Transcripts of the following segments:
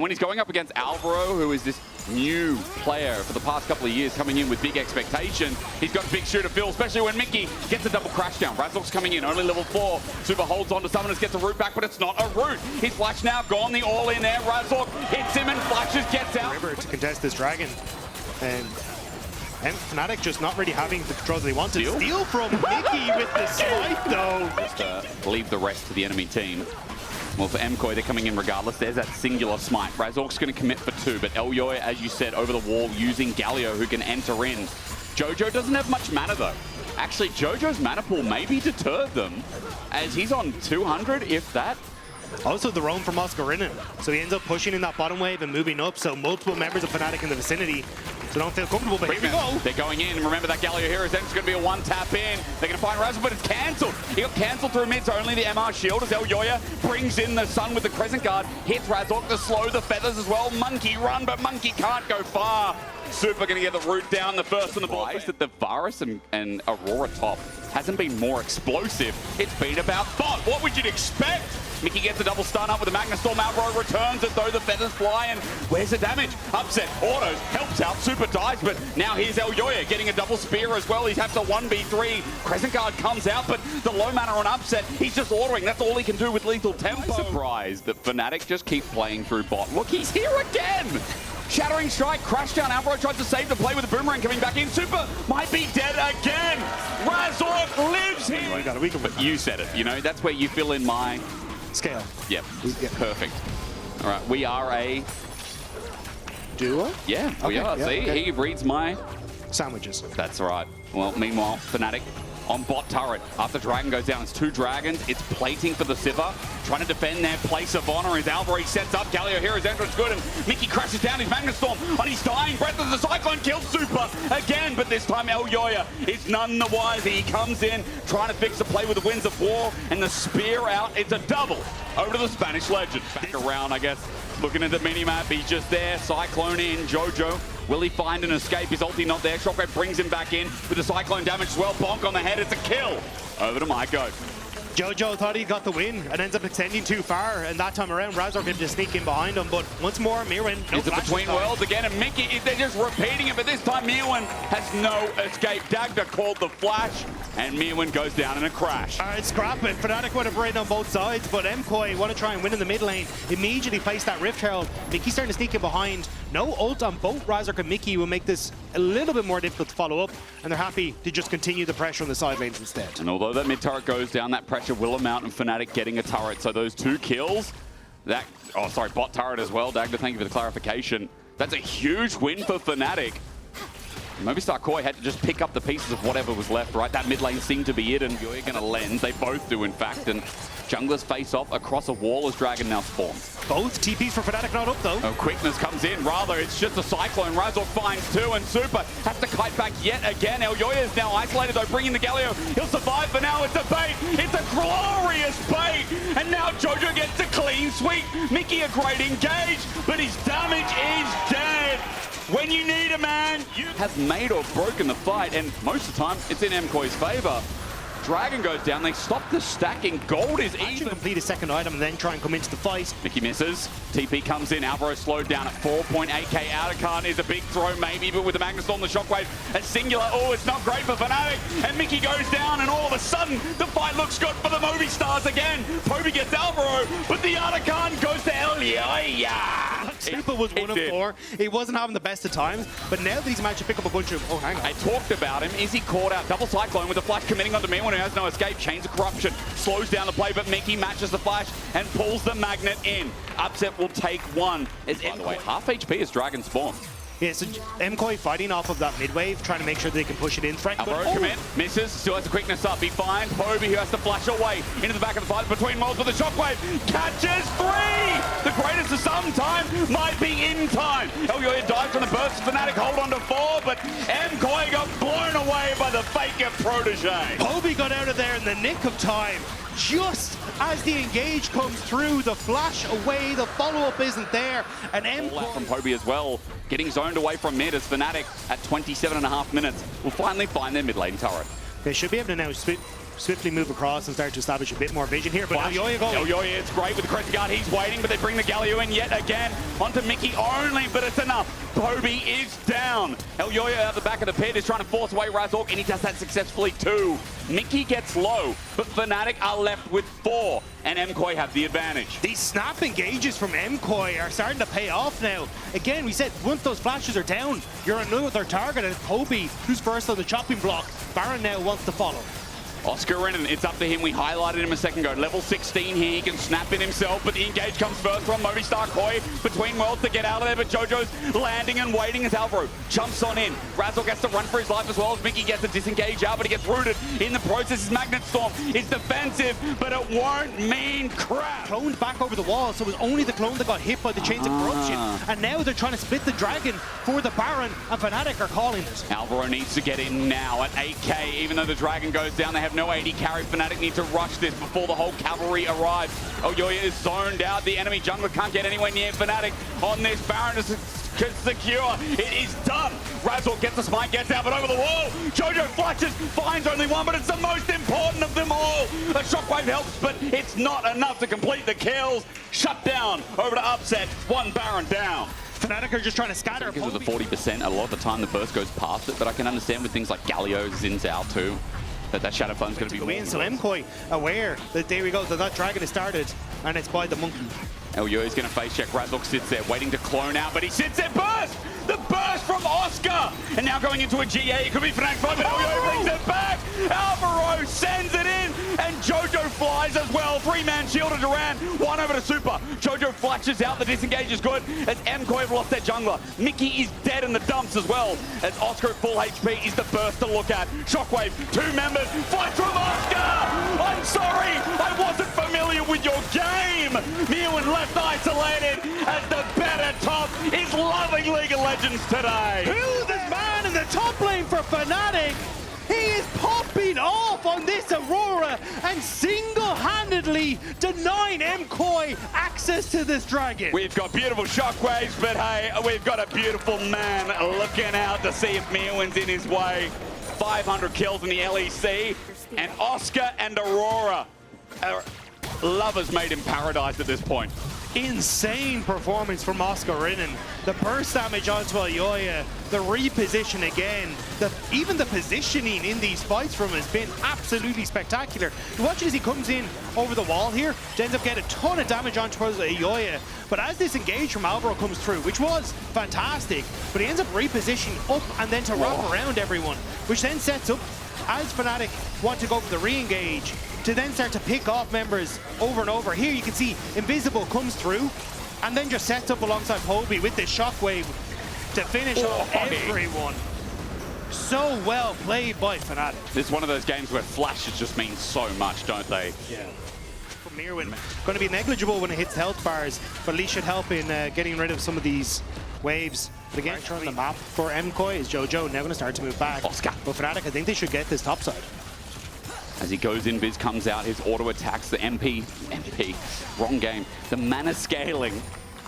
When he's going up against Alvaro, who is this new player for the past couple of years coming in with big expectation, he's got a big shoe to fill, especially when Mickey gets a double crash down. Razork's coming in, only level 4. Super holds on to Summoners, gets a root back, but it's not a root. His flash now gone, the all in there. Razork hits him and flashes, gets out. River to contest this dragon. And Fnatic just not really having the control they wanted. Steal from Mickey with the smite though. Just leave the rest to the enemy team. Well, for MKOI, they're coming in regardless. There's that singular smite. Razork's going to commit for 2, but Elyoya, as you said, over the wall using Galio, who can enter in. Jojo doesn't have much mana, though. Actually, Jojo's mana pool maybe deterred them, as he's on 200, if that. Also, the roam from Oscarina. So he ends up pushing in that bottom wave and moving up, so multiple members of Fnatic in the vicinity. So don't feel comfortable, but here we go. They're going in. Remember that Galio Hero's then it's going to be a one-tap in. They're going to find Razor, but it's cancelled. He got cancelled through mid, so only the MR shield as Elyoya brings in the Sun with the Crescent Guard. Hits Razork to slow the feathers as well. Monkey run, but Monkey can't go far. Super going to get the root down, the first on the board. That the Varus and Aurora top hasn't been more explosive. It's been about thought. What would you expect? Mickey gets a double stun up with the Magna Storm. Alvaro returns as though the feathers fly, and where's the damage? Upset, autos, helps out, Super dies, but now here's Elyoya getting a double spear as well. He has to 1v3. Crescent Guard comes out, but the low mana on Upset, he's just ordering. That's all he can do with lethal tempo. I'm surprised that Fnatic just keep playing through bot. Look, he's here again! Shattering strike, crash down. Alvaro tries to save the play with the boomerang coming back in. Super might be dead again. Razork lives here. But you said it, you know, that's where you fill in my scale. Yep, perfect. All right, we are a duo? Yeah, we are. Yeah, see, he reads my sandwiches. That's right. Well, meanwhile, Fnatic on bot turret. After Dragon goes down, it's 2 dragons. It's plating for the Sivir. Trying to defend their place of honor as Alvaro sets up. Galio Hero's entrance good, and Mickey crashes down his Magna Storm on his dying breath of the Cyclone. Kills Super again, but this time Elyoya is none the wiser. He comes in, trying to fix the play with the Winds of War, and the spear out. It's a double over to the Spanish legend. Back around, I guess, looking at the mini-map. He's just there. Cyclone in. Jojo, will he find an escape? His ulti not there. Shockwave brings him back in with the Cyclone damage as well. Bonk on the head. It's a kill. Over to Maiko. Jojo thought he got the win and ends up extending too far, and that time around Razork able to sneak in behind him, but once more Mirwin, it's a between worlds again, and Mickey, they're just repeating it, but this time Mirwin has no escape. Dagda called the flash, and Mirwin goes down in a crash. Alright, scrap it. Fnatic would have raided on both sides, but MKOI want to try and win in the mid lane. Immediately place that Rift Herald. Mickey's starting to sneak in behind. No ult on both Razork and Mickey will make this a little bit more difficult to follow up, and they're happy to just continue the pressure on the side lanes instead. And although that mid turret goes down, that pressure will amount, and Fnatic getting a turret. So those 2 kills, that, oh sorry, bot turret as well. Dagda, thank you for the clarification. That's a huge win for Fnatic. Movistar Koi had to just pick up the pieces of whatever was left, right? That mid lane seemed to be it, and you're going to lens. They both do, in fact, and junglers face off across a wall as Dragon now spawns. Both TPs for Fnatic not up, though. Oh, quickness comes in. Rather, it's just a Cyclone. Razork finds 2, and Super has to kite back yet again. Elyoya is now isolated, though, bringing the Galio. He'll survive for now. It's a bait. It's a glorious bait. And now Jojo gets a clean sweep. Mickey a great engage, but his damage is dead. When you need a man, you have made or broken the fight, and most of the time, it's in MKOI's favor. Dragon goes down, they stop the stacking, gold is even. Complete a second item and then try and come into the fight. Mickey misses, TP comes in, Alvaro slowed down at 4.8k. Outercard is a big throw maybe, but with the Magna Storm, the Shockwave, a singular, oh, it's not great for Fnatic, and Mickey goes down, and all of a sudden, the fight looks good for the Movistars again. Poby gets Alvaro, but the Outercard goes to Elyoya. Super was 1 of 4. He wasn't having the best of times, but now that he's managed to pick up a bunch of, oh, hang on. I talked about him, is he caught out? Double Cyclone with the flash committing onto Mirwin, who has no escape. Chains of Corruption slows down the play, but Mickey matches the flash and pulls the magnet in. Upset will take 1. By the way, half HP is Dragon Spawn. Yeah, so MKOI fighting off of that mid wave, trying to make sure they can push it in. Alvaro commit, misses, still has the quickness up. He finds Poby, who has to flash away into the back of the fight between worlds with the Shockwave. Catches 3! The greatest of some time might be in time. Elyoya dives from the burst. Fnatic hold on to 4, but MKOI got blown away by the Faker protege. Poby got out of there in the nick of time. Just as the engage comes through, the flash away, the follow-up isn't there, and MKOI from Poby as well, getting zoned away from mid as Fnatic at 27.5 minutes will finally find their mid lane turret. They should be able to now swiftly move across and start to establish a bit more vision here. But Elyoya goes. Elyoya is great with the Crescent Guard. He's waiting, but they bring the Galio in yet again. Onto Mickey only, but it's enough. Bobby is down. Elyoya out the back of the pit is trying to force away Razork, and he does that successfully too. Mickey gets low, but Fnatic are left with 4, and MKOI have the advantage. These snap engages from MKOI are starting to pay off now. Again, we said once those flashes are down, you're another target, and it's Kobe who's first on the chopping block. Baron now wants to follow. Oscar Renan, it's up to him. We highlighted him a second ago. Level 16 here, he can snap it himself, but the engage comes first from Movistar KOI between worlds to get out of there, but Jojo's landing and waiting as Alvaro jumps on in. Razork gets to run for his life as well as Mickey gets to disengage out, but he gets rooted in the process. His Magnet Storm is defensive, but it won't mean crap. Cloned back over the wall, so it was only the clone that got hit by the Chains of Corruption, and now they're trying to split the Dragon for the Baron, and Fnatic are calling it. Alvaro needs to get in now at 8k, even though the Dragon goes down, they have no AD carry. Fnatic need to rush this before the whole cavalry arrives. Elyoya is zoned out. The enemy jungler can't get anywhere near Fnatic on this. Baron is secure. It is done. Razork gets the smite, gets out, but over the wall. Jojo flashes, finds only one, but it's the most important of them all. A shockwave helps, but it's not enough to complete the kills. Shut down over to Upset. One Baron down. Fnatic are just trying to scatter. Because of the 40%, a lot of the time the burst goes past it, but I can understand with things like Galio, Zin's out too, that Shadow Fun's going to be win. So MKOI aware that there we go, that Dragon is started, and it's by the monkey. Elyoya is going to face check. Razork sits there waiting to clone out, but he sits there. Burst! The burst from Oscar! And now going into a GA, it could be Fnatic 5, but Elyoya brings it back! Alvaro sends it in, and Jojo flies as well. 3-man shield to Duran, 1 over to Super. Jojo flashes out, the disengage is good, as MKOI have lost their jungler. Mickey is dead in the dumps as well, as Oscar at full HP is the burst to look at. Shockwave, 2 members, fight from Oscar! I'm sorry, I wasn't familiar with your game! Mewen left isolated, as the better top is loving League of Legends today. Who's this man in the top lane for Fnatic? He is popping off on this Aurora and single-handedly denying MKOI access to this Dragon. We've got beautiful shockwaves, but hey, we've got a beautiful man looking out to see if Mewen's in his way. 500 kills in the LEC, and Oscar and Aurora are lovers made in paradise at this point. Insane performance from Oscar Renan. The burst damage onto Elyoya, the reposition again, even the positioning in these fights from him has been absolutely spectacular. You watch it as he comes in over the wall here, ends up getting a ton of damage onto Elyoya, but as this engage from Alvaro comes through, which was fantastic, but he ends up repositioning up and then to wrap around everyone, which then sets up, as Fnatic want to go for the re-engage, to then start to pick off members over and over. Here you can see Invisible comes through and then just sets up alongside Hobie with this shockwave to finish off everyone. So well played by Fnatic. This is one of those games where flashes just mean so much, don't they? Yeah. Mewen going to be negligible when it hits health bars, but at least should help in getting rid of some of these waves. But again, on the map for MKOI is Jojo now going to start to move back. Oscar. But Fnatic, I think they should get this top side. As he goes in, Biz comes out, his auto attacks, the MP, wrong game. The mana scaling,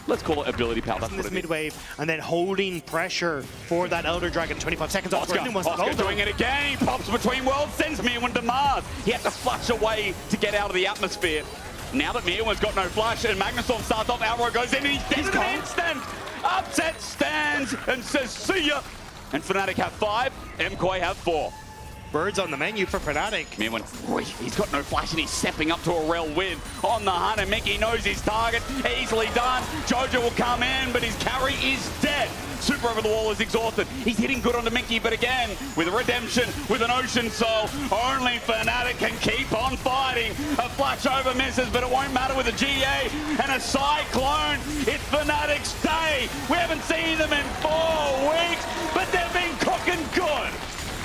let's call it ability power. That's what it is. Mid-wave, and then holding pressure for that Elder Dragon. 25 seconds off. Oscar doing it again. He pops between worlds, sends Mewen to Mars. He had to flush away to get out of the atmosphere. Now that Mewen's got no flush and Magnustorm starts off, Alvaro goes in and he's dead in an instant. Upset stands and says, see ya. And Fnatic have 5, MKOI have 4. Birds on the menu for Fnatic. Mewen, he's got no flash and he's stepping up to a Rel win on the hunt, and Mickey knows his target. Easily done. Jojo will come in, but his carry is dead. Super over the wall is exhausted. He's hitting good onto Mickey, but again, with a redemption, with an Ocean Soul, only Fnatic can keep on fighting. A flash over misses, but it won't matter with a GA and a Cyclone. It's Fnatic's day. We haven't seen them in 4 weeks, but they've been cooking good.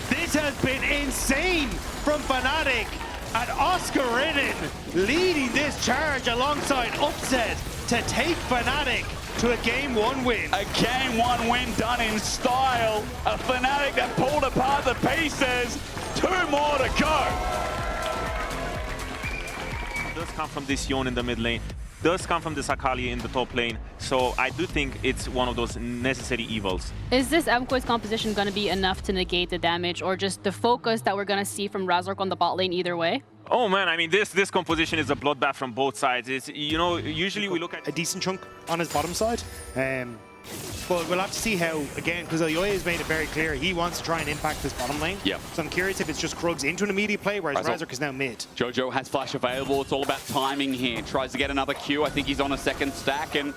This has been insane from Fnatic, and Oscar Renan leading this charge alongside Upset to take Fnatic to a Game 1 win. A Game 1 win done in style. A Fnatic that pulled apart the pieces. 2 more to go. Does come from this Yon in the mid lane. does come from this Akali in the top lane. So I do think it's one of those necessary evils. Is this MKOI's composition going to be enough to negate the damage, or just the focus that we're going to see from Razork on the bot lane either way? Oh man, I mean, this composition is a bloodbath from both sides. It's, you know, usually we look at a decent chunk on his bottom side. But we'll have to see how, again, because Elyoya has made it very clear he wants to try and impact this bottom lane. Yep. So I'm curious if it's just Krugs into an immediate play, whereas Razork is now mid. Jojo has flash available. It's all about timing here. Tries to get another Q. I think he's on a second stack, and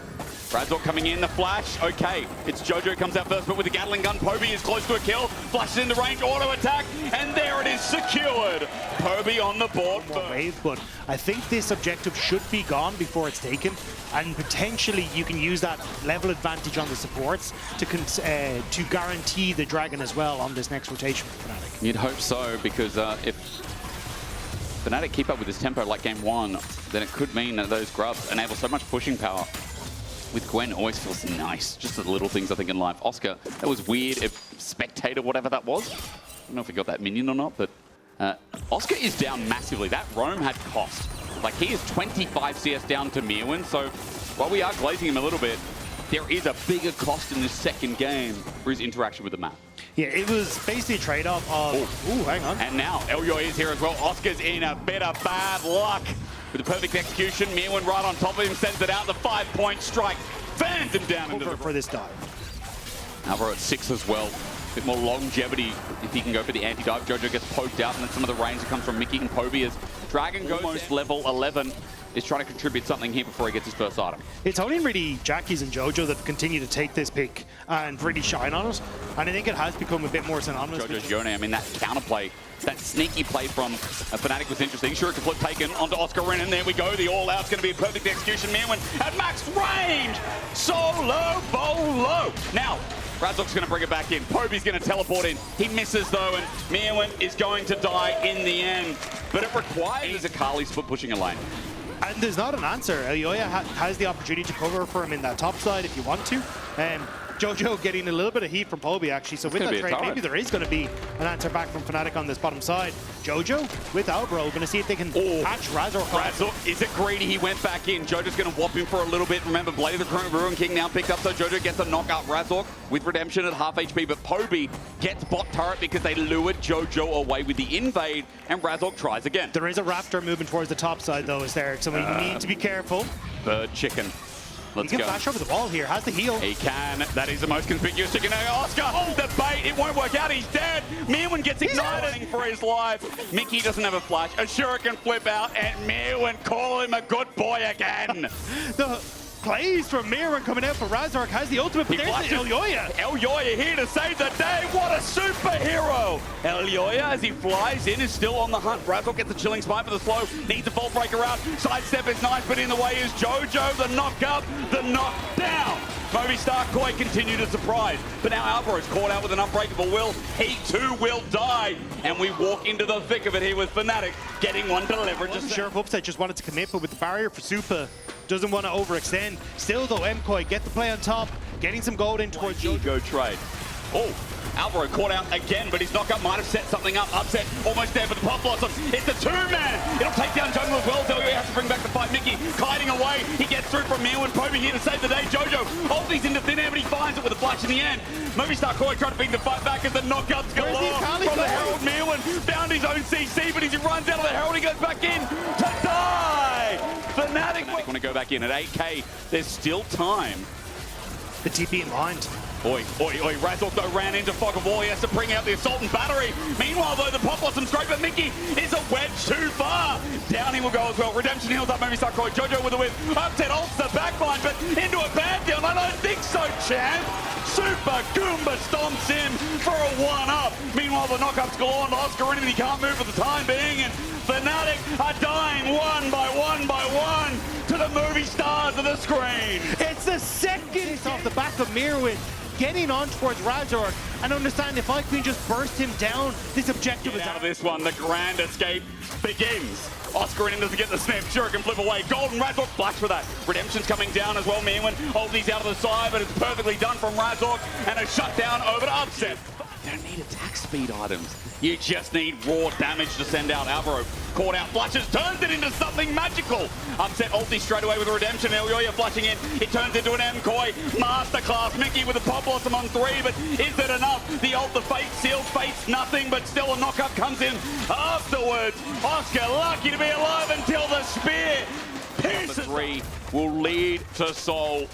Razork coming in, the flash. Okay, it's Jojo comes out first, but with the Gatling gun, Poby is close to a kill. Flashes into range, auto attack, and there it is, secured. Poby on the board. Wave, but I think this objective should be gone before it's taken, and potentially you can use that level advantage on the supports to guarantee the dragon as well on this next rotation for Fnatic. You'd hope so, because if Fnatic keep up with this tempo like game one, then it could mean that those grubs enable so much pushing power. With Gwen, always feels nice. Just the little things, I think, in life. Oscar, that was weird. If spectator, whatever that was. I don't know if he got that minion or not, but Oscar is down massively. That roam had cost. Like, he is 25 CS down to Mirwin, so while we are glazing him a little bit, there is a bigger cost in this second game for his interaction with the map. Yeah, it was basically a trade-off of... Ooh, hang on. And now, Elyoya is here as well. Oscar's in a bit of bad luck. With the perfect execution, Mirwin right on top of him, sends it out. The 5-point strike fans him down into the... for this dive. Alvaro at 6 as well. A bit more longevity if he can go for the anti-dive. Jojo gets poked out, and then some of the range that comes from Mickey and Poby as Dragon goes almost level 11. Is trying to contribute something here before he gets his first item. It's only really Jackies and Jojo that continue to take this pick and really shine on it. And I think it has become a bit more synonymous. Jojo's Yone, I mean, that counterplay, that sneaky play from Fnatic was interesting. Sure, it's a flip taken onto Oscar Rin, and there we go. The all-out's going to be a perfect execution. Mirwin at max range. Solo bolo. Now, Razork's going to bring it back in. Poby's going to teleport in. He misses, though, and Mirwin is going to die in the end. But it requires Akali's foot pushing a lane. And there's not an answer. Elyoya has the opportunity to cover for him in that top side if you want to. Jojo getting a little bit of heat from Poby, actually. So with that trade, maybe there is going to be an answer back from Fnatic on this bottom side. Jojo with Albro, going to see if they can catch Razork. Razork, is it greedy? He went back in. Jojo's going to whop him for a little bit. Remember, Blade of the Current Ruin King now picked up, so Jojo gets a knockout Razork with Redemption at half HP. But Poby gets bot turret because they lured Jojo away with the invade, and Razork tries again. There is a Raptor moving towards the top side, though, is there? So you need to be careful. Bird chicken. Let's he can go. flash over the wall here, has the heal. He can. That is the most conspicuous chicken. Oscar, the bait, it won't work out. He's dead. Mirwin gets ignited for his life. Mickey doesn't have a flash. A shuriken flip out, and Mirwin call him a good boy again. The plays from Mirwin coming out for Razork has the ultimate, but there's the Elyoya. Elyoya here to save the day. What a superhero. Elyoya, as he flies in, is still on the hunt. Razork gets a chilling spike for the slow. Needs a fault breaker out. Sidestep is nice, but in the way is Jojo. The knock up, the knock down. Movistar KazaLoLLCShighlights continue to surprise. But now Alvaro's caught out with an unbreakable will. He too will die. And we walk into the thick of it here with Fnatic getting one delivered. Sheriff Upset just wanted to commit, but with the barrier for Supa, doesn't want to overextend. Still though, MKOI get the play on top, getting some gold in towards Jojo trade. Oh, Alvaro caught out again, but his knockup might have set something up. Upset, almost there for the Pop Blossom. It's a two-man. It'll take down Jungle as well. Elyoya has to bring back the fight. Mickey kiting away. He gets through from Mirwin. Poby here to save the day. Jojo ulties into thin air, but he finds it with a flash in the end. Movistar KazaLoLLCShighlights trying to bring the fight back as the knockouts galore from the Herald. Mirwin found his own CC, but as he runs out of the Herald, he goes back in to die. Fnatic want to go back in at 8K. There's still time. The TP in mind. Oi, oi, oi. Razork though ran into Fog of War. He has to bring out the Assault and Battery. Meanwhile though, the Pop Blossom's great, but Mickey is a wedge too far. Down he will go as well. Redemption heals up, Movistar KazaLoLLCShighlights. Jojo with a whip. Upset ults the backline, but into a bad deal. I don't think so, champ. Super Goomba stomps him for a 1-up. Meanwhile, the knockup's galore on Oscar Rin, and he can't move for the time being. And Fnatic are dying one by one to the movie stars of the screen. It's the second off the back of Mirwin, getting on towards Razork, and understand if I can just burst him down, this objective is out of this one. The grand escape begins. Oscar Rin doesn't get the snap. Shuriken flip away. Golden Razork flash for that. Redemption's coming down as well. Mirwin holds these out of the side, but it's perfectly done from Razork, and a shutdown over to Upset. You don't need attack speed items. You just need raw damage to send out. Alvaro caught out, flushes, turns it into something magical. Upset ulti straight away with a redemption. Elyoya flushing in. It turns into an MKOI masterclass. Mickey with a pop blossom on 3, but is it enough? The ult, the fate, sealed fate's nothing, but still a knockup comes in afterwards. Oscar lucky to be alive until the spear pierces. 3 will lead to Soul.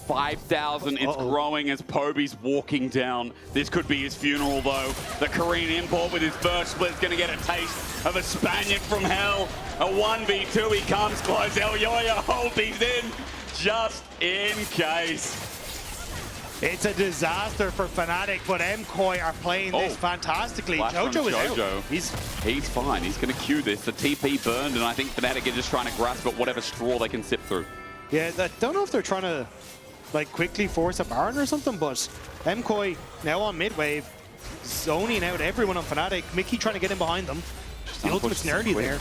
5,000, it's growing as Poby's walking down. This could be his funeral though. The Korean import with his first split is gonna get a taste of a Spaniard from hell. A 1v2, he comes close. Elyoya holds these in just in case. It's a disaster for Fnatic, but MKOI are playing this fantastically. Jojo is out. He's fine, he's gonna queue this. The TP burned, and I think Fnatic are just trying to grasp at whatever straw they can sip through. Yeah, I don't know if they're trying to like quickly force a Baron or something, but MKOI now on mid wave, zoning out everyone on Fnatic. Mickey trying to get in behind them. The ultimate's nearly there.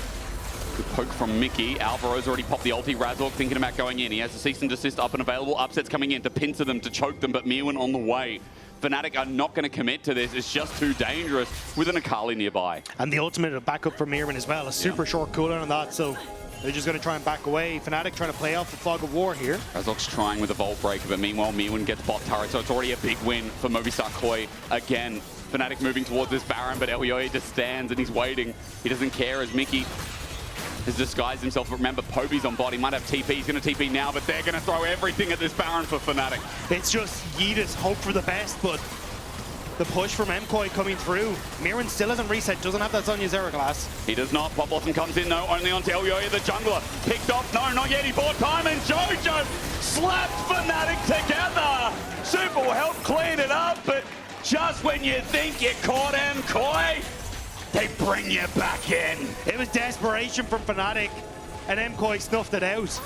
Good poke from Mickey. Alvaro's already popped the ulti. Razork thinking about going in. He has a cease and desist up and available. Upset's coming in to pincer them, to choke them, but Mirwin on the way. Fnatic are not going to commit to this. It's just too dangerous with an Akali nearby. And the ultimate backup for Mirwin as well. A super short cooldown on that, so they're just going to try and back away. Fnatic trying to play off the fog of war here. Razork's trying with a Vault Breaker, but meanwhile, Mirwin gets bot turret, so it's already a big win for Movistar KazaLoLLCShighlights again. Fnatic moving towards this Baron, but Elyoya just stands and he's waiting. He doesn't care as Mickey has disguised himself. But remember, Poby's on bot. He might have TP. He's going to TP now, but they're going to throw everything at this Baron for Fnatic. It's just Yeetus hope for the best, but the push from MKOI coming through. Mirwin still hasn't reset, doesn't have that Zhonya Zero Glass. He does not. Pop Blossom comes in, though, only onto Elyoya, the jungler. Picked off, no, not yet. He bought time, and Jojo slapped Fnatic together. Super will help clean it up, but just when you think you caught MKOI, they bring you back in. It was desperation from Fnatic, and MKOI snuffed it out.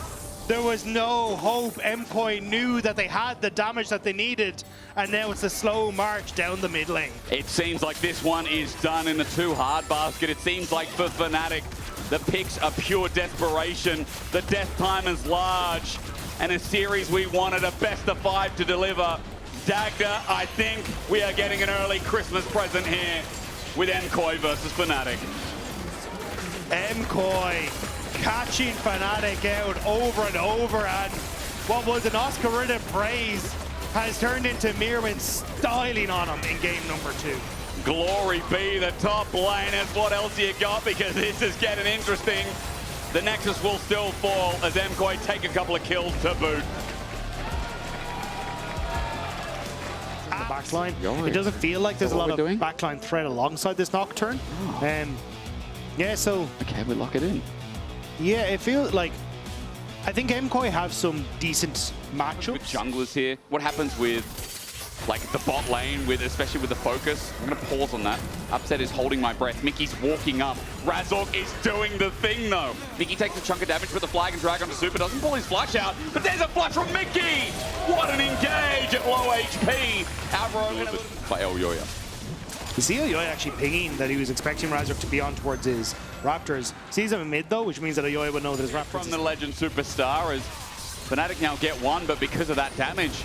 There was no hope. MKOI knew that they had the damage that they needed, and now it's a slow march down the mid lane. It seems like this one is done in the too hard basket. It seems like for Fnatic, the picks are pure desperation. The death time is large, and a series we wanted a best of 5 to deliver. Dagda, I think we are getting an early Christmas present here with MKOI versus Fnatic. MKOI catching Fnatic out over and over, and what was an Oscar-ridden praise has turned into Mirwin styling on him in game number 2. Glory be the top laners. What else you got? Because this is getting interesting. The Nexus will still fall as MKOI take a couple of kills to boot. The backline. It doesn't feel like there's a lot of backline threat alongside this Nocturne. Yeah, so okay, we lock it in. Yeah, it feels like I think MKOI have some decent matchups. With junglers here, what happens with like the bot lane, with especially with the focus? I'm gonna pause on that. Upset is holding my breath. Mickey's walking up. Razork is doing the thing though. Mickey takes a chunk of damage with the flag and drag onto Super. Doesn't pull his flash out, but there's a flash from Mickey. What an engage at low HP. Alvaro by Elyoya. You see Elyoya actually pinging that he was expecting Razork to be on towards his Raptors. Sees him in mid though, which means that Elyoya would know that his Raptors from the Legend Superstar as Fnatic now get one, but because of that damage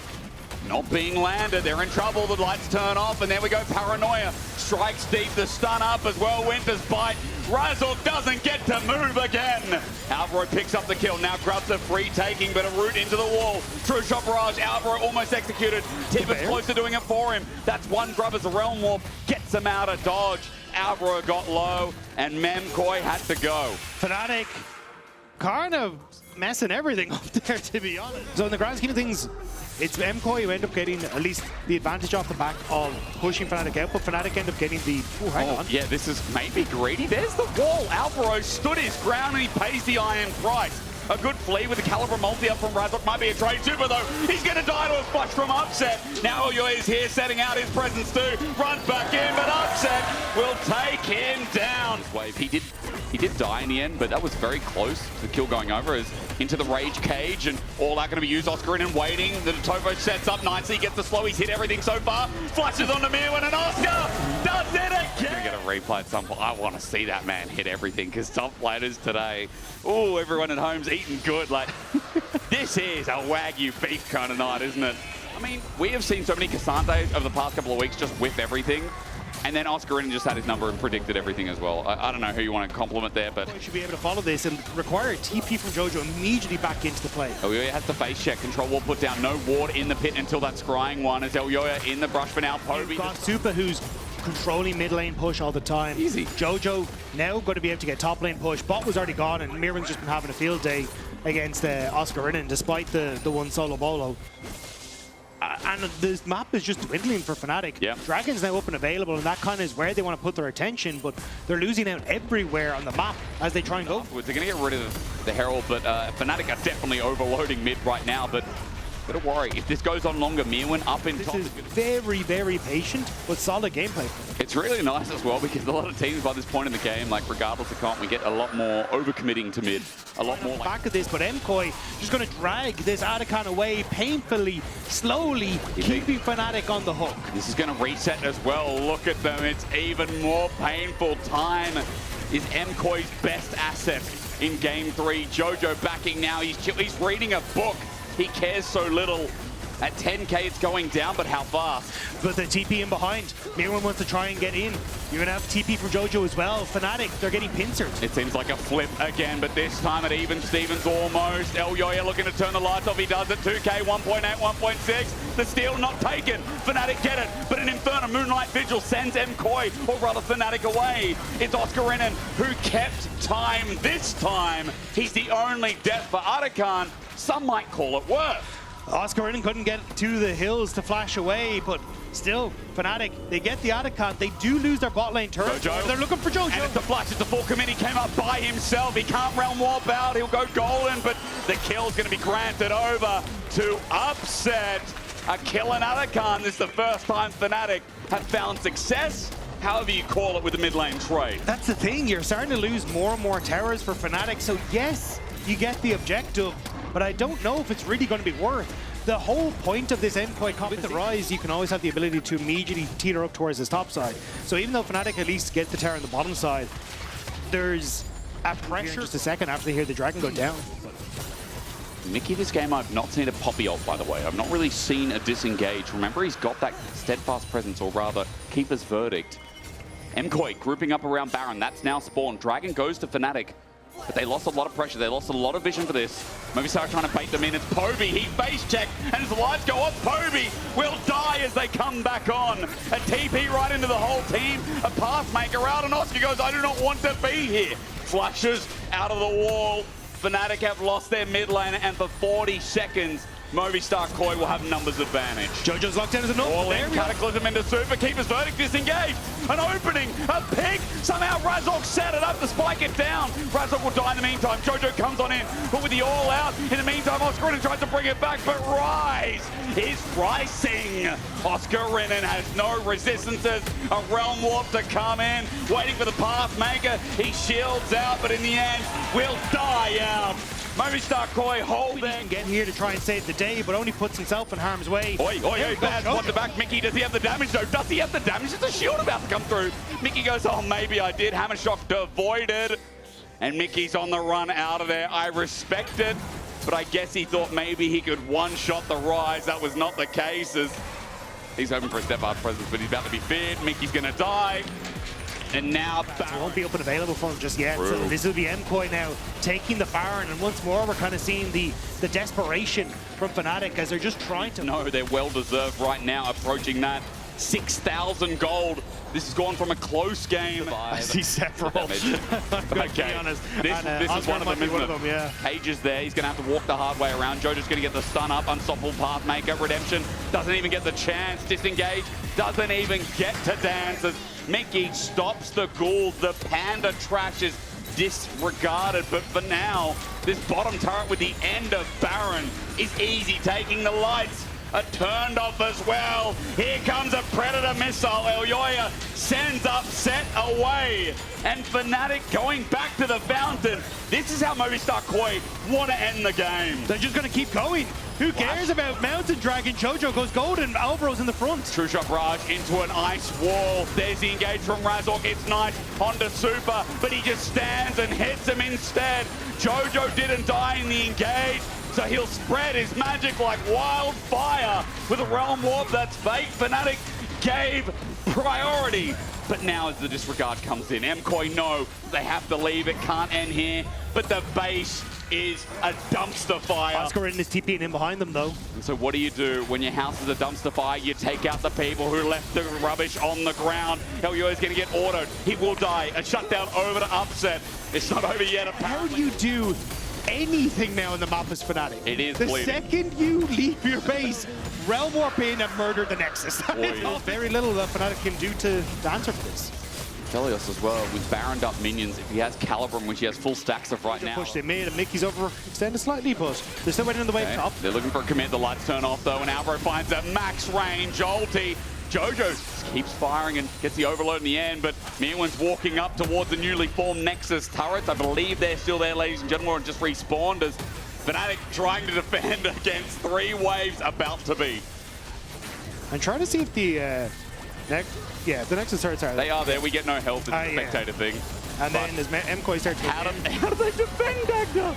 not being landed, they're in trouble. The lights turn off, and there we go. Paranoia strikes deep. The stun up as well. Winter's bite. Razork doesn't get to move again. Alvaro picks up the kill. Now grabs a free taking, but a route into the wall. True shot barrage. Alvaro almost executed. Tibbet's close to doing it for him. That's one grab as a realm warp. Gets him out of dodge. Alvaro got low, and MKOI had to go. Fnatic kind of messing everything up there, to be honest. So in the grand scheme of things, it's MKOI who end up getting at least the advantage off the back of pushing Fnatic out, but Fnatic end up getting the... Oh, hang on. Yeah, this is maybe greedy. There's the wall. Alvaro stood his ground and he pays the iron price. A good flee with the Caliber multi up from Razork. Might be a trade super though. He's going to die to a flush from Upset. Now Elyoya is here setting out his presence too. Runs back in, but Upset will take him down. Wave. He did die in the end, but that was very close to the kill going over as into the Rage Cage, and all that going to be used. Oscar in and waiting. The Tovo sets up nicely, gets the slow. He's hit everything so far. Flushes onto Mirwin, and Oscar does it again. We're going to get a replay at some point. I want to see that man hit everything, because top players today, oh, everyone at home's eating good. Like, this is a Wagyu beef kind of night, isn't it? I mean, we have seen so many Cassandres over the past couple of weeks just whip everything. And then Oscarinin just had his number and predicted everything as well. I don't know who you want to compliment there, but... You should be able to follow this and require a TP from Jojo immediately back into the play. Elyoya has the face check. Control wall put down. No ward in the pit until that scrying one. As Elyoya in the brush for now. You've got Supa, who's controlling mid lane push all the time. Easy. Jojo now going to be able to get top lane push. Bot was already gone, and Mirren's just been having a field day against Oscarinin, despite the one solo bolo. And this map is just dwindling for Fnatic. Yeah. Dragon's now up and available, and that kind of is where they want to put their attention, but they're losing out everywhere on the map as they try and go. They're going to get rid of the Herald, but Fnatic are definitely overloading mid right now, but gotta worry. If this goes on longer, Mirwin up in top. This is very, very patient, but solid gameplay. It's really nice as well, because a lot of teams by this point in the game, like regardless of comp, we get a lot more overcommitting to mid. A lot more back of this, but MKOI just going to drag this Arakan away painfully, slowly, keeping Fnatic on the hook. This is going to reset as well. Look at them. It's even more painful. Time is MKOI's best asset in game 3. Jojo backing now. He's reading a book. He cares so little. At 10k, it's going down, but how fast? But the TP in behind. Mirwin wants to try and get in. You're going to have TP from Jojo as well. Fnatic, they're getting pincered. It seems like a flip again, but this time at even Stevens almost. Elyoya looking to turn the lights off. He does at 2k, 1.8, 1.6. The steal not taken. Fnatic get it, but an Inferno Moonlight Vigil sends MKOI, or rather Fnatic, away. It's Oscarinin who kept time this time. He's the only death for Arakan. Some might call it worth. Oscarinin couldn't get to the hills to flash away, but still, Fnatic, they get the Arakan. They do lose their bot lane turret. They're looking for Jojo. And it's the flash. It's the full commit. He came up by himself. He can't realm warp out. He'll go golden, but the kill's going to be granted over to Upset. A kill in Arakan. This is the first time Fnatic have found success, however you call it, with the mid lane trade. That's the thing. You're starting to lose more and more towers for Fnatic, so yes, you get the objective, but I don't know if it's really going to be worth. The whole point of this MKOI comp with the Rise, you can always have the ability to immediately teeter up towards his top side. So even though Fnatic at least gets the tower on the bottom side, there's a pressure just a second after they hear the Dragon go down. Mickey this game, I've not seen a poppy ult, by the way. I've not really seen a disengage. Remember, he's got that steadfast presence, or rather, Keeper's Verdict. MKOI grouping up around Baron. That's now spawned. Dragon goes to Fnatic. But they lost a lot of pressure. They lost a lot of vision for this. Movistar trying to bait them in. It's Poby. He face check, and his lights go off. Poby will die as they come back on. A TP right into the whole team. A pass maker out, and Oscar goes, I do not want to be here. Flushes out of the wall. Fnatic have lost their mid lane, and for 40 seconds, Movistar KOI will have numbers advantage. Jojo's locked in as a normal. All in, Cataclysm into Super, Keeper's Verdict disengaged. An opening, a pick. Somehow Razork set it up to spike it down. Razork will die in the meantime. Jojo comes on in, but with the all out. In the meantime, Oscarinin tries to bring it back, but Rise is rising. Oscarinin has no resistances. A Realm Warp to come in, waiting for the Pathmaker. He shields out, but in the end, will die out. Movistar KOI holding. He can get here to try and save the day, but only puts himself in harm's way. Oi, bad spot to back. Mickey, does he have the damage though? Does he have the damage? There's a shield about to come through. Mickey goes, oh, maybe I did. Hammer Shock avoided. And Mickey's on the run out of there. I respect it, but I guess he thought maybe he could one-shot the Rise. That was not the case, as he's hoping for a step-up presence, but he's about to be feared. Mickey's gonna die. And now Baron won't be up and available for him just yet. So this will be MKOI now taking the Baron, and once more we're kind of seeing the desperation from Fnatic as they're just trying to... No, they're well-deserved right now, approaching that 6,000 gold. This has gone from a close game. I see several. Okay, this is one of them, isn't it? Yeah. Cage's there. He's going to have to walk the hard way around. Jojo's going to get the stun up. Unstoppable Pathmaker. Redemption doesn't even get the chance. Disengage doesn't even get to dance as Mickey stops the ghouls. The Panda trash is disregarded, but for now, this bottom turret with the end of Baron is easy, taking the lights. Turned off as well. Here comes a Predator missile. Elyoya sends Upset away. And Fnatic going back to the fountain. This is how Movistar KOI want to end the game. They're just going to keep going. Who cares about Mountain Dragon? Jojo goes golden. Alvaro's in the front. True Shot Raj into an ice wall. There's the engage from Razork. It's nice. Onto Super, but he just stands and hits him instead. Jojo didn't die in the engage, so he'll spread his magic like wildfire. with a Realm Warp that's fake. Fnatic gave priority, but now as the disregard comes in, MKOI know they have to leave. It can't end here, but the base is a dumpster fire. Oscarinin is TPing in behind them though. And so what do you do when your house is a dumpster fire? You take out the people who left the rubbish on the ground. Elyoya is going to get autoed. He will die. A shutdown over to Upset. It's not over yet, apparently. How do you do anything now in the map as Fnatic? It is the bleeding. second you leave your base, Realm Warp in and murder the Nexus. There's very little that Fnatic can do to answer for this. Felios as well, with Baroned up minions. If he has Calibrum, which he has full stacks of right now. Pushed it mid and Mickey's overextended slightly, but they're still waiting in the wave top. They're looking for a commit. The lights turn off though, and Alvaro finds a max range ulti. Jojo keeps firing and gets the overload in the end, but Mirwan's walking up towards the newly formed Nexus turrets. I believe they're still there, ladies and gentlemen, and just respawned as Fnatic trying to defend against 3 waves about to be. I'm trying to see if the the Nexus turrets are there. They are there. We get no health in the spectator thing. And then as MKOI starts to how do they defend Dagda?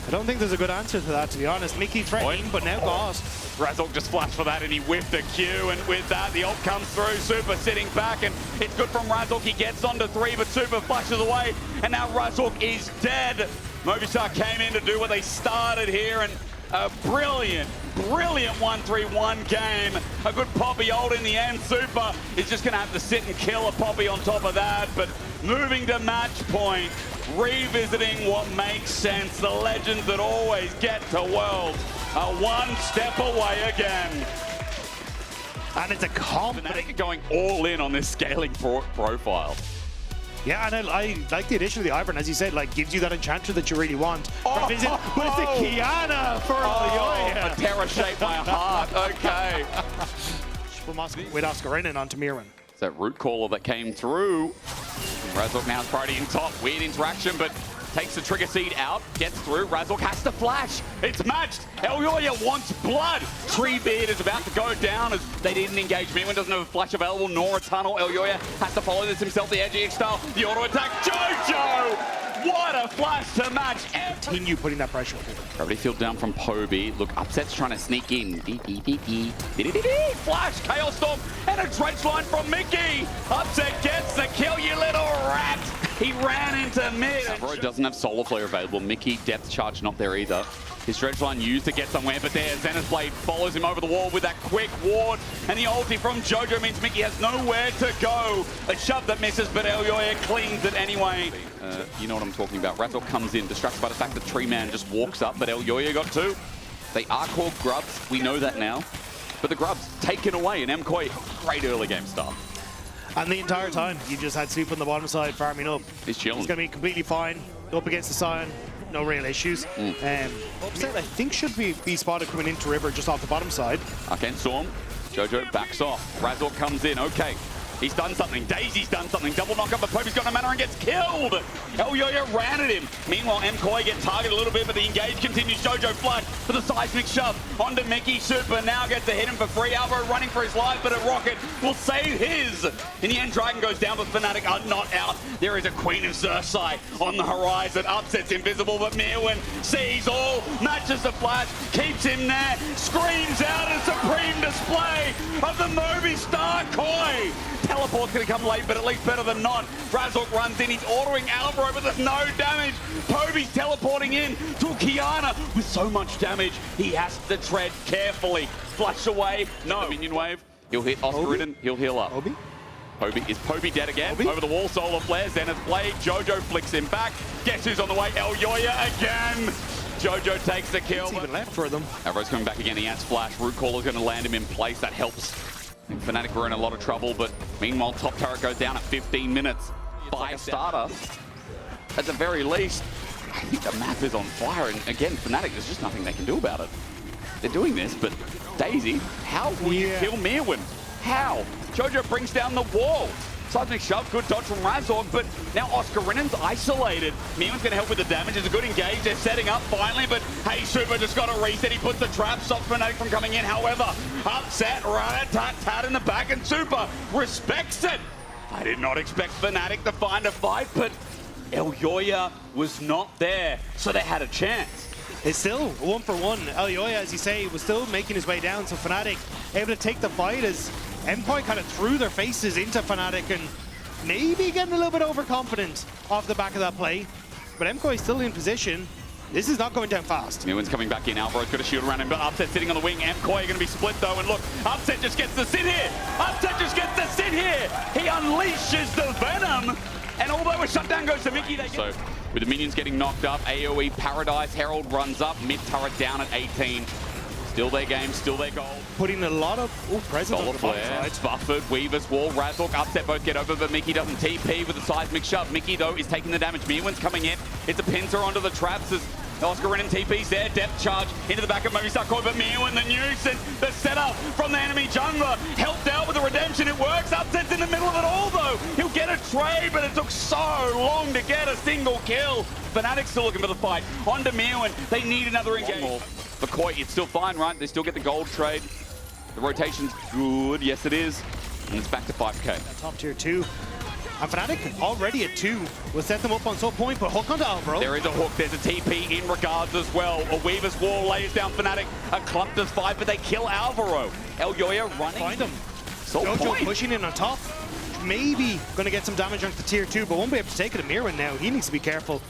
I don't think there's a good answer to that, to be honest. Mickey threatening, but now Ghost. Razork just flashed for that and he whiffed a Q, and with that the ult comes through. Super sitting back and it's good from Razork. He gets onto 3, but Super flashes away and now Razork is dead. Movistar came in to do what they started here, and a brilliant 1-3-1 game. A good Poppy ult in the end. Super is just going to have to sit and kill a Poppy on top of that, but moving to match point, revisiting what makes sense. The legends that always get to Worlds are one step away again. And it's a comp. Fnatic are going all in on this scaling profile. Yeah, and I like the addition of the Ivern, as you said, like gives you that enchanter that you really want. But it's a Kiana for a terror shaped my heart. Okay. With Oscarinin onto Mirwan. It's that root caller that came through. Razork now is priority in top. Weird interaction, but takes the trigger seed out, gets through. Razork has to flash. It's matched. Elyoya wants blood. Treebeard is about to go down as they didn't engage. Mirwan doesn't have a flash available nor a tunnel. Elyoya has to follow this himself. The edgy style, the auto attack. Jojo! What a flash to match. Continue putting that pressure. Gravity field down from Poby. Look, Upset's trying to sneak in. Flash, Chaos Storm, and a dredge line from Mickey. Upset gets the kill, you little rat. He ran into mid. Savaro doesn't have Solar Flare available. Mickey, depth charge not there either. His dredge line used to get somewhere, but there, Zenith's Blade follows him over the wall with that quick ward. And the ulti from Jojo means Mickey has nowhere to go. A shove that misses, but Elyoya cleans it anyway. You know what I'm talking about. Razork comes in, distracted by the fact that Tree Man just walks up, but Elyoya got 2. They are called grubs. We know that now. But the grubs taken away, and MKOI, great early game start. And the entire time, you just had Sleep on the bottom side farming up. He's chilling. He's going to be completely fine. Up against the Sion, no real issues. Upset, I think, should be spotted coming into River just off the bottom side. Arcane Storm. Jojo backs off. Razork comes in. Okay. He's done something. Daisy's done something. Double knockup, but Poby's got no mana and gets killed. Elyoya ran at him. Meanwhile, MKOI get targeted a little bit, but the engage continues. Jojo flush for the seismic shove onto Mickey. Super now gets to hit him for free. Alvaro running for his life, but a rocket will save his. In the end, Dragon goes down, but Fnatic are not out. There is a Queen of Xerxai on the horizon. Upset's invisible, but Mirwan sees all, matches the flash, keeps him there, screams out a supreme display of the Movistar Koi. Teleport's going to come late, but at least better than not. Razork runs in, he's ordering Alvaro, but there's no damage. Poby's teleporting in to Kiana with so much damage. He has to tread carefully. Flash away, no. Minion wave, he'll hit Oscarinin, he'll heal up. Is Poby dead again? Over the wall, Solar Flare, Zenith's Blade, Jojo flicks him back. Guess who's on the way? Elyoya again. Jojo takes the kill. It's even left for them. Alvaro's coming back again, he has flash. Root Caller's going to land him in place, that helps. Fnatic were in a lot of trouble, but meanwhile, top turret goes down at 15 minutes. By a starter, at the very least. I think the map is on fire, and again, Fnatic, there's just nothing they can do about it. They're doing this, but Daisy, how will you kill Mirwan? How? Jojo brings down the wall. Seismic shove, good dodge from Razork, but now Oscarinin's isolated. Mirwan's going to help with the damage. It's a good engage. They're setting up finally, but hey, Super just got a reset. He puts the trap, stops Fnatic from coming in. However, Upset, rat-tat-tat in the back, and Super respects it. I did not expect Fnatic to find a fight, but Elyoya was not there, so they had a chance. It's still 1-for-1. Elyoya, as you say, was still making his way down, so Fnatic able to take the fight as MKOI kind of threw their faces into Fnatic and maybe getting a little bit overconfident off the back of that play. But MKOI is still in position. This is not going down fast. Newman's coming back in. Alvaro's got a shield around him, but Upset sitting on the wing. MKOI are going to be split though, and look, Upset just gets to sit here. Upset just gets to sit here. He unleashes the venom, and although a shutdown goes to Mickey, they get... So, with the minions getting knocked up, AoE Paradise Herald runs up, mid turret down at 18. Still their game, still their goal. Putting a lot of presence on the bottom side. Buffered, Weaver's wall, Razork, Upset both get over, but Mickey doesn't TP with the seismic shove. Mickey, though, is taking the damage. Mirwin's coming in. It's a pincer onto the traps as Oscar and TP's there. Depth charge into the back of Movistar, but Mirwin, the nuisance, the setup from the enemy jungler, helped out with the redemption. It works. Upset's in the middle of it all, though. He'll get a trade, but it took so long to get a single kill. Fnatic still looking for the fight. On to Mirwin. They need another engagement. MKOI, it's still fine, right? They still get the gold trade. The rotation's good. Yes, it is. And it's back to 5k. Top tier 2. And Fnatic already at 2. Will set them up on some point, but hook onto Alvaro. There is a hook. There's a TP in regards as well. A Weaver's wall lays down Fnatic. A clump does 5, but they kill Alvaro. Elyoya running. Find him. So Jojo pushing in on top. Maybe going to get some damage onto the tier 2, but won't be able to take it to Mirwin now. He needs to be careful.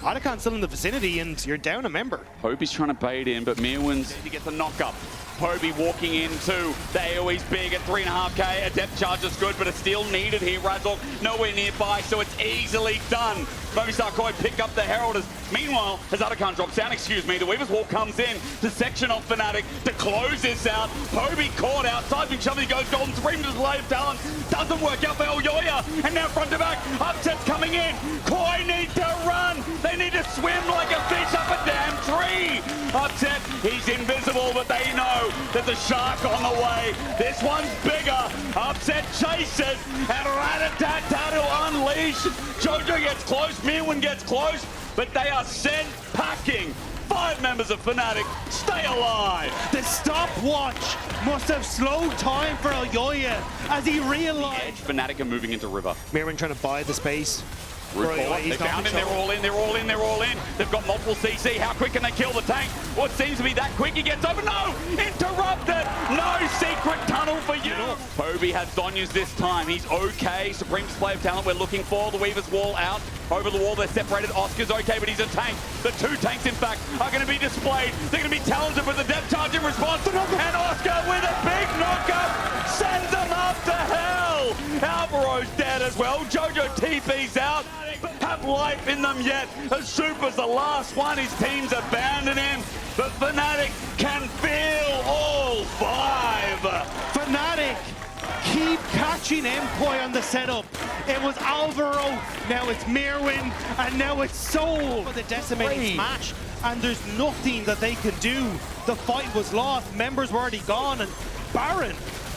Otacon's still in the vicinity, and you're down a member. Hoby's trying to bait in, but Mirwin's... He gets a knock-up. Hoby walking into the AoE's big at 3.5k. A depth charge is good, but it's still needed here. Razork nowhere nearby, so it's easily done. Movistar KazaLoLLCShighlights pick up the Herald. Meanwhile, as Otacon drops down, the Weaver's Wall comes in to section off Fnatic to close this out. Hoby caught out. Seismic Shove, he goes golden. Supreme display of talent. Doesn't work out for Elyoya. And now front to back. Upset's coming in. KOI need to run. They need to swim like a fish up a damn tree. Upset, he's invisible, but they know there's a shark on the way. This one's bigger. Upset chases, and Rat-a-tat-tat to unleash. Jojo gets close, Mirwin gets close, but they are sent packing. 5 members of Fnatic stay alive. The stopwatch must have slowed time for Elyoya as he realized. Fnatic are moving into river. Mirwin trying to buy the space. They found him, they're all in, they're all in, they're all in. They've got multiple CC. How quick can they kill the tank? What seems to be that quick? He gets over. No! Interrupted! No secret tunnel for you! Hoby has Zonyas this time. He's okay. Supreme display of talent we're looking for. The Weaver's wall out. Over the wall, they're separated. Oscar's okay, but he's a tank. The 2 tanks, in fact, are going to be displayed. They're going to be talented with the depth charge in response. And Oscar with a big knockup sends them up to hell. Alvaro's dead as well. Jojo TP's out. Have life in them yet. As Super's the last one. His team's abandoned him. But Fnatic can feel all 5. Fnatic keep catching MKOI on the setup. It was Alvaro, now it's Mirwin, and now it's Soul. The decimating smash, and there's nothing that they can do. The fight was lost, members were already gone, and Baron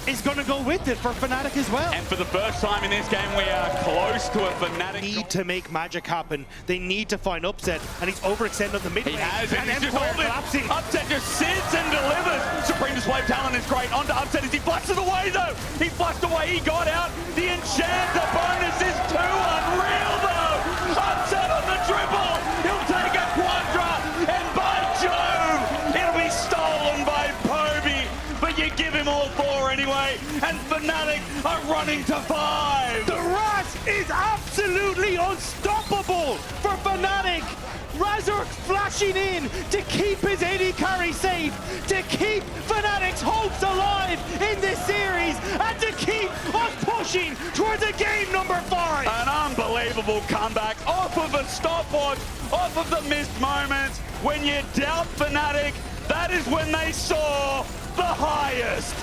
is going to go with it for Fnatic as well. And for the first time in this game, we are close to a Fnatic. Need to make magic happen. They need to find Upset, and he's overextended on the mid lane. He has, and he's just collapsing. Upset just sits and delivers. Supreme display of talent is great. On to Upset as he flushed it away, though. He flushed away, he got out. The Enchanter bonus is too unreal, though. Upset on the triple. He'll take a quadra, and by Jove, it'll be stolen by Hoby. But you give him all 4 anyway, and Fnatic are running to 5. The Rat is absolutely unstoppable for Fnatic. Razork flashing in to keep his AD carry safe, to keep Fnatic's hopes alive in this series, and to keep us pushing towards a game number 5. An unbelievable comeback off of a stopwatch, off of the missed moments. When you doubt Fnatic, that is when they saw the highest.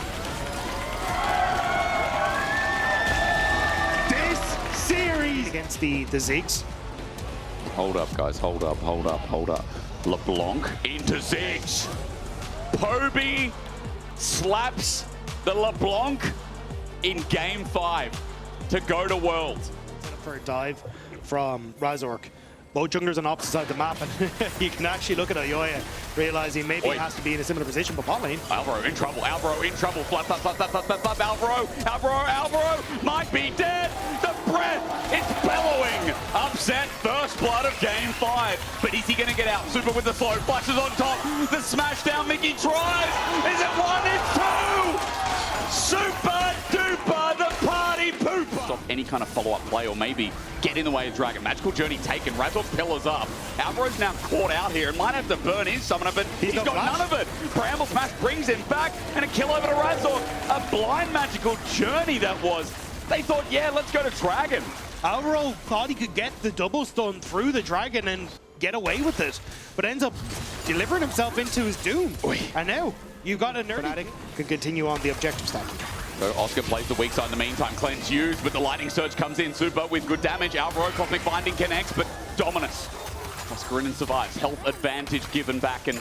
This series against the Ziggs. Hold up, guys. Hold up, hold up, hold up. LeBlanc into Ziggs. Hoby slaps the LeBlanc in game 5 to go to Worlds. For a dive from Razork. Both junglers on opposite side of the map, and you can actually look at Elyoya. realizing maybe he has to be in a similar position, but bot lane. Alvaro in trouble, Alvaro in trouble. Flap, flap, flap, flap, flap, flap, flap. Alvaro might be dead. The breath is bellowing. Upset, first blood of game 5. But is he going to get out? Super with the slow, flashes on top. The smash down, Mickey tries. Is it 1? It's 2. Super duper, the party pooper. Stop any kind of follow-up play or maybe get in the way of Dragon. Magical journey taken. Razork pillars up. Alvaro's now caught out here and might have to burn his summoner, but he's got none of it. Bramble Smash brings him back and a kill over to Razork. A blind magical journey that was. They thought, yeah, let's go to Dragon. Alvaro thought he could get the double stun through the Dragon and get away with it, but ends up delivering himself into his doom. And now you've got a Fnatic can continue on the objective stacking. So Oscar plays the weak side in the meantime. Cleanse used, but the lightning surge comes in. Super with good damage. Alvaro Cosmic Binding connects, but dominance. Oscarinen survives. Health advantage given back, and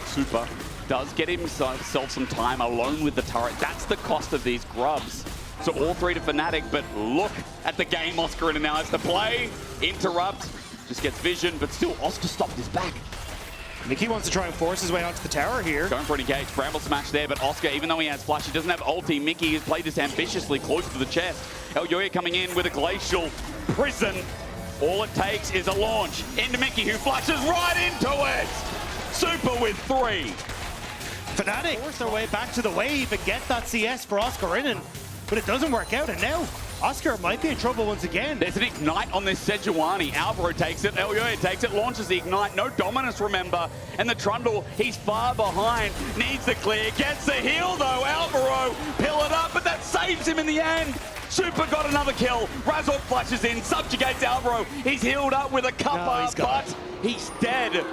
Super does get himself some time alone with the turret. That's the cost of these grubs. So all 3 to Fnatic, but look at the game Oscarinen now has to play. Interrupt, just gets vision, but still Oscar stopped his back. Mickey wants to try and force his way onto the tower here. Going for an engage. Bramble Smash there, but Oscar, even though he has flash, he doesn't have ulti. Mickey has played this ambitiously close to the chest. Elyoya coming in with a glacial prison. All it takes is a launch into Mickey, who flashes right into it. Super with 3. Fnatic force their way back to the wave and get that CS for Oscarinen, but it doesn't work out, and now Oscar might be in trouble once again. There's an ignite on this Sejuani. Alvaro takes it, Elyoya takes it, launches the ignite. No dominance, remember. And the Trundle, he's far behind, needs the clear, gets the heal though. Alvaro pill it up, but that saves him in the end. Super got another kill. Razork flashes in, subjugates Alvaro. He's healed up with a cuppa, but he's dead.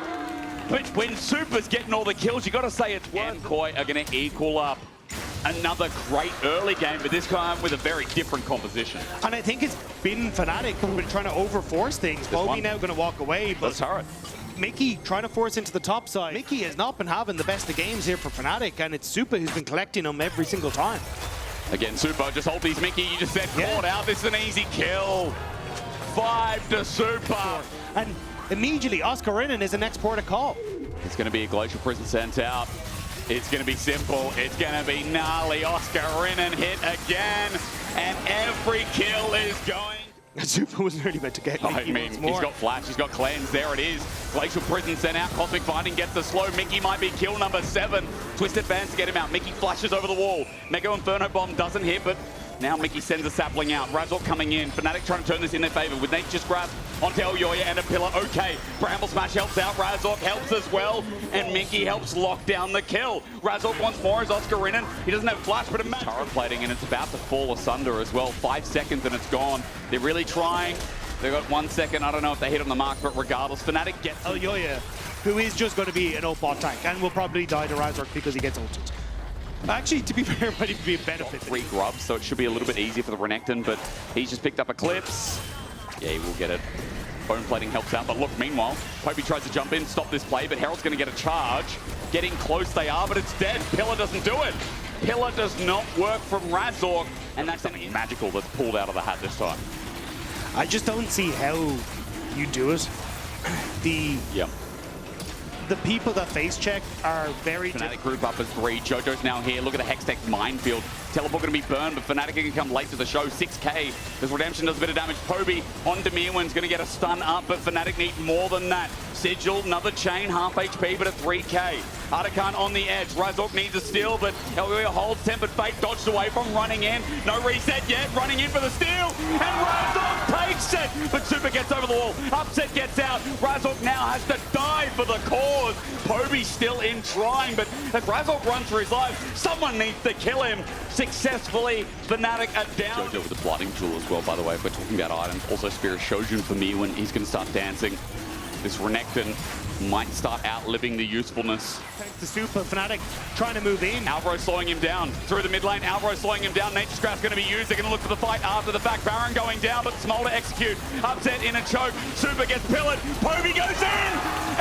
But when Super's getting all the kills, you got to say it's worth. MKOI are going to equal up. Another great early game, but this time with a very different composition. And I think it's been Fnatic who've been trying to overforce things. Bobby now going to walk away, but Mickey trying to force into the top side. Mickey has not been having the best of games here for Fnatic, and it's Super who's been collecting them every single time. Again, Super, just hold these, Mickey. You just said caught out. This is an easy kill. 5 to Super. And immediately, Oscarinen is the next port of call. It's going to be a Glacial Prison sent out. It's going to be simple. It's going to be gnarly. Oscarinen hit again, and every kill is going. Super was really meant to get Mickey I mean, he's got flash, he's got cleanse. There it is. Glacial Prison sent out. Cosmic Binding gets the slow. Mickey might be kill number 7. Twisted Bands to get him out. Mickey flashes over the wall. Mega Inferno Bomb doesn't hit, but now Mickey sends a sapling out. Razork coming in. Fnatic trying to turn this in their favor with Nature's Grasp onto Elyoya and a pillar. Okay, Bramble Smash helps out. Razork helps as well, and Mickey helps lock down the kill. Razork wants more as Oscarinen. He doesn't have flash, but a turret plating, and it's about to fall asunder as well. 5 seconds and it's gone. They're really trying. They've got 1 second. I don't know if they hit on the mark, but regardless, Fnatic gets Elyoya, who is just going to be an ult bot tank and will probably die to Razork because he gets ulted. Actually, to be fair, it might even be a benefit. 3 grubs, so it should be a little bit easier for the Renekton, but he's just picked up Eclipse. Yeah, he will get it. Bone plating helps out, but look, meanwhile, Poby tries to jump in, stop this play, but Herald's going to get a charge. Getting close they are, but it's dead. Pillar doesn't do it. Pillar does not work from Razork, and that's something magical that's pulled out of the hat this time. I just don't see how you do it. The people that face check are very Fnatic group up as 3. Jojo's now here. Look at the Hextech minefield. Teleport going to be burned, but Fnatic can come late to the show. 6k as Redemption does a bit of damage. Poby on Demirwin's going to get a stun up, but Fnatic need more than that. Sigil, another chain, half HP, but at 3k. Artican on the edge. Razork needs a steal, but Elyoya holds Tempered Fate, dodged away from running in. No reset yet, running in for the steal, and Razork takes it, but Super gets over the wall. Upset gets out. Razork now has to die for the cause. Poby still in trying, but as Razork runs for his life, someone needs to kill him. Successfully, Fnatic are down. Jojo with the Blotting Tool as well, by the way, if we're talking about items. Also Spirit Shojin for me when he's going to start dancing. This Renekton might start outliving the usefulness. Thanks to Super, Fnatic trying to move in. Alvaro slowing him down through the mid lane. Alvaro slowing him down. Nature's Grasp going to be used. They're going to look for the fight after the fact. Baron going down, but Smolder execute. Upset in a choke. Super gets pillared. Poby goes in,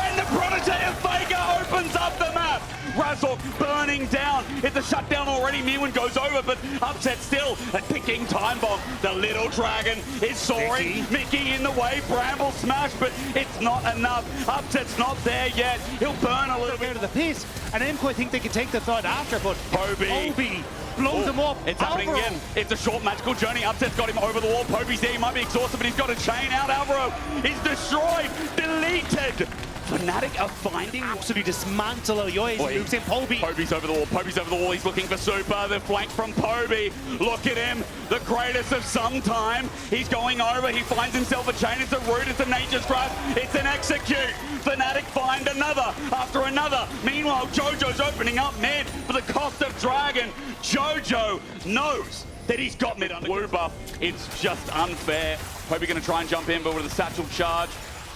and the Protege of Faker opens up the map. Razork burning down. It's a shutdown already. Mewin goes over, but Upset still. A ticking time bomb. The little dragon is soaring. Mickey in the way. Bramble smash, but it's not enough. Upset's not there yet. He'll burn a little bit. Out of the piece, and MKOI think they can take the third after, but Poby blows him up. It's happening again. It's a short magical journey. Upset's got him over the wall. Poby's there. He might be exhausted, but he's got a chain out. Alvaro is destroyed, deleted. Fnatic are finding Absolutely dismantle Elyoya. He moves in. Poby's over the wall. Poby's over the wall. He's looking for Super. The flank from Poby. Look at him. The greatest of some time. He's going over. He finds himself a chain. It's a root. It's a nature's trap. It's an execute. Fnatic find another after another. Meanwhile, Jojo's opening up mid for the cost of Dragon. Jojo knows that he's got mid under blue buff. It's just unfair. Poby going to try and jump in, but with a satchel charge,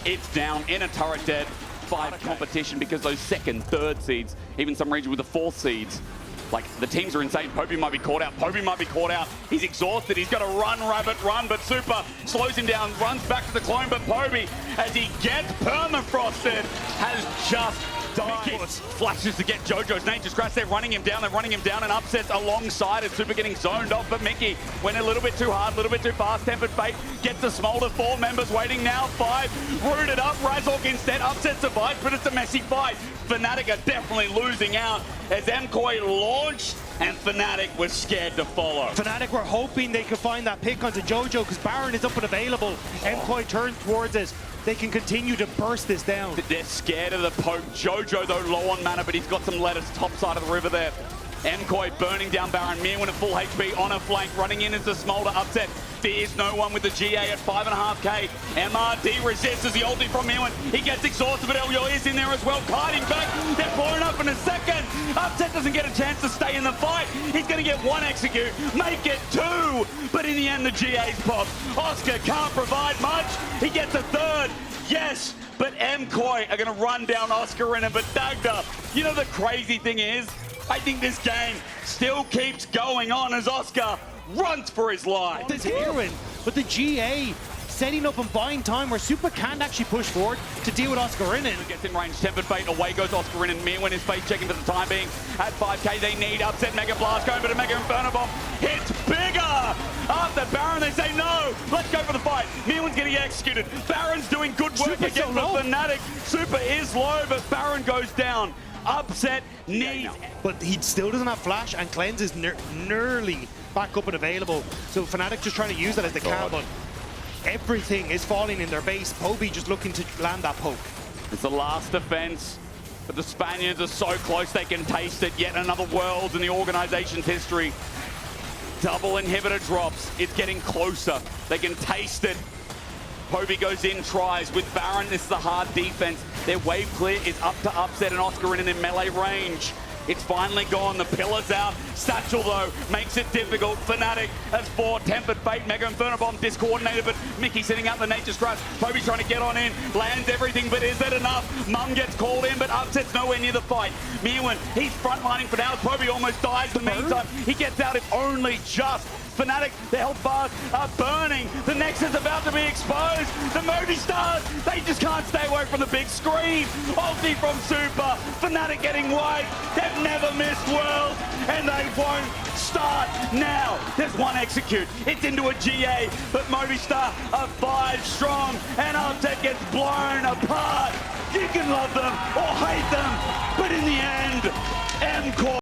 it's down in a turret dead. 5 competition because those second, third seeds, even some region with the 4th seeds, like the teams are insane. Poby might be caught out. Poby might be caught out. He's exhausted. He's got to run, Rabbit, run, but Super slows him down, runs back to the clone, but Poby, as he gets permafrosted, has just died. Flashes to get Jojo's nature's crash. They're running him down, and Upsets alongside it. Super getting zoned off, but Mickey went a little bit too hard, a little bit too fast. Tempered Fate gets the smolder. 4 members waiting now. 5 rooted up. Razork instead. Upset survives, but it's a messy fight. Fnatic are definitely losing out as MKOI launched, and Fnatic was scared to follow. Fnatic were hoping they could find that pick onto Jojo because Baron is up and available. MKOI turns towards it. They can continue to burst this down. They're scared of the poke. Jojo, though, low on mana, but he's got some lettuce top side of the river there. MKOI burning down Baron. Mewin at full HP on a flank, running in as the smolder. Upset fears no one with the GA at 5.5k. MRD resists as the ulti from Mewin. He gets exhausted, but Elyoya is in there as well, kiting back. They're blowing up in a second. Upset doesn't get a chance to stay in the fight. He's going to get 1 execute, make it 2. But in the end, the GA's popped. Oscar can't provide much. He gets a 3rd. Yes, but MKOI are going to run down Oscar in it, but Dagda, you know the crazy thing is, I think this game still keeps going on as Oscar runs for his life. This heroine, but the GA setting up and buying time where Super can't actually push forward to deal with Oscarinin. Gets in range, Tempered Fate, away goes Oscarinin. Mewin is face checking for the time being. At 5k, they need Upset. Mega Blast going, but a Mega Inferno Bomb hits bigger. After Baron, they say no, let's go for the fight. Mewin's getting executed. Baron's doing good work Super's again so for Fnatic. Super is low, but Baron goes down. Upset needs... But he still doesn't have Flash, and Cleanse is nearly back up and available. So Fnatic just trying to use that as they can, but everything is falling in their base. Poby just looking to land that poke. It's the last defense, but the Spaniards are so close they can taste it. Yet another world in the organization's history. Double inhibitor drops. It's getting closer. They can taste it. Poby goes in, tries. With Baron, this is the hard defense. Their wave clear is up to Upset and Oscarinin in melee range. It's finally gone. The pillar's out. Satchel, though, makes it difficult. Fnatic has 4. Tempered Fate, Mega Inferno Bomb discoordinated, but Mickey sitting out the Nature's Crush. Poby's trying to get on in. Lands everything, but is that enough? Mum gets called in, but Upset's nowhere near the fight. Mewin, he's frontlining for now. Poby almost dies in the meantime. He gets out if only just. Fnatic, their health bars are burning. The Nexus about to be exposed. The Movistar, they just can't stay away from the big screen. Ulti from Super. Fnatic getting wide. They've never missed Worlds, and they won't start now. There's 1 execute. It's into a GA, but Movistar are 5 strong, and Upset gets blown apart. You can love them or hate them, but in the end, MKOI